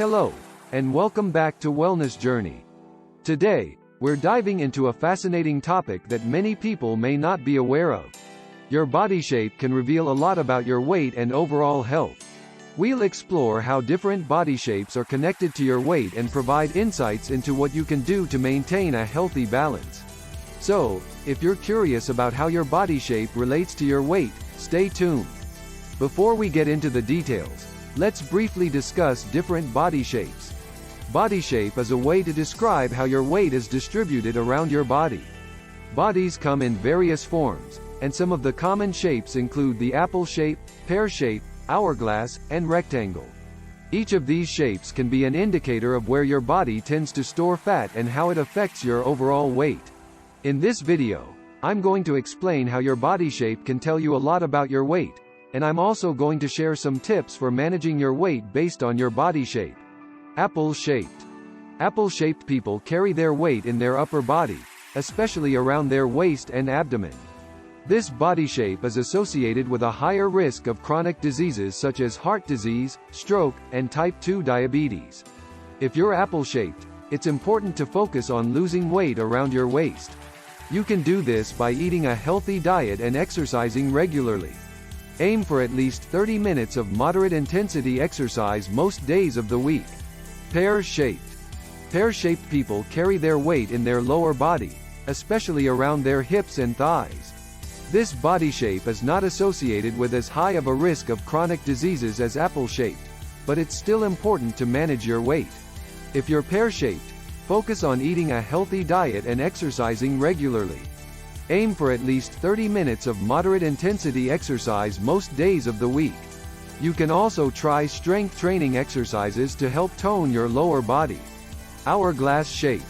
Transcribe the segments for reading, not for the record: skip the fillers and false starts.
Hello, and welcome back to Wellness Journey. Today, we're diving into a fascinating topic that many people may not be aware of. Your body shape can reveal a lot about your weight and overall health. We'll explore how different body shapes are connected to your weight and provide insights into what you can do to maintain a healthy balance. So, if you're curious about how your body shape relates to your weight, stay tuned. Before we get into the details, let's briefly discuss different body shapes. Body shape is a way to describe how your weight is distributed around your body. Bodies come in various forms, and some of the common shapes include the apple shape, pear shape, hourglass, and rectangle. Each of these shapes can be an indicator of where your body tends to store fat and how it affects your overall weight. In this video, I'm going to explain how your body shape can tell you a lot about your weight, and I'm also going to share some tips for managing your weight based on your body shape. Apple-shaped. Apple-shaped people carry their weight in their upper body, especially around their waist and abdomen. This body shape is associated with a higher risk of chronic diseases such as heart disease, stroke, and type 2 diabetes. If you're apple-shaped, it's important to focus on losing weight around your waist. You can do this by eating a healthy diet and exercising regularly. Aim for at least 30 minutes of moderate-intensity exercise most days of the week. Pear-shaped. Pear-shaped people carry their weight in their lower body, especially around their hips and thighs. This body shape is not associated with as high of a risk of chronic diseases as apple-shaped, but it's still important to manage your weight. If you're pear-shaped, focus on eating a healthy diet and exercising regularly. Aim for at least 30 minutes of moderate-intensity exercise most days of the week. You can also try strength training exercises to help tone your lower body. Hourglass-shaped.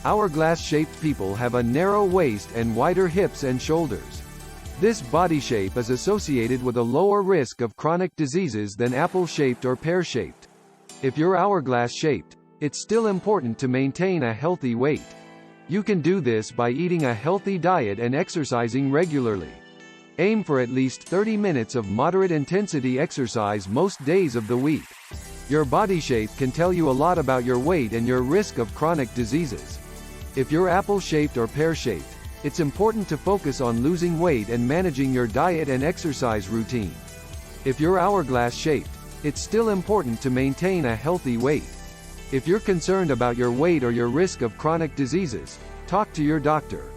Hourglass-shaped people have a narrow waist and wider hips and shoulders. This body shape is associated with a lower risk of chronic diseases than apple-shaped or pear-shaped. If you're hourglass-shaped, it's still important to maintain a healthy weight. You can do this by eating a healthy diet and exercising regularly. Aim for at least 30 minutes of moderate-intensity exercise most days of the week. Your body shape can tell you a lot about your weight and your risk of chronic diseases. If you're apple-shaped or pear-shaped, it's important to focus on losing weight and managing your diet and exercise routine. If you're hourglass-shaped, it's still important to maintain a healthy weight. If you're concerned about your weight or your risk of chronic diseases, talk to your doctor.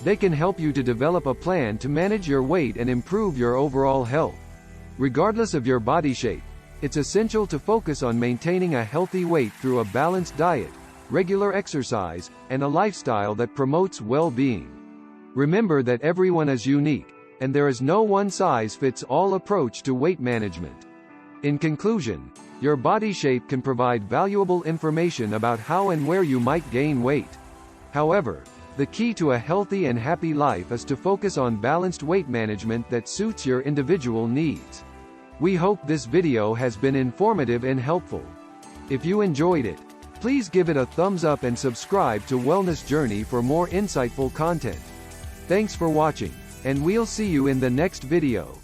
They can help you to develop a plan to manage your weight and improve your overall health. Regardless of your body shape, it's essential to focus on maintaining a healthy weight through a balanced diet, regular exercise, and a lifestyle that promotes well-being. Remember that everyone is unique, and there is no one-size-fits-all approach to weight management. In conclusion, your body shape can provide valuable information about how and where you might gain weight. However, the key to a healthy and happy life is to focus on balanced weight management that suits your individual needs. We hope this video has been informative and helpful. If you enjoyed it, please give it a thumbs up and subscribe to Wellness Journey for more insightful content. Thanks for watching, and we'll see you in the next video.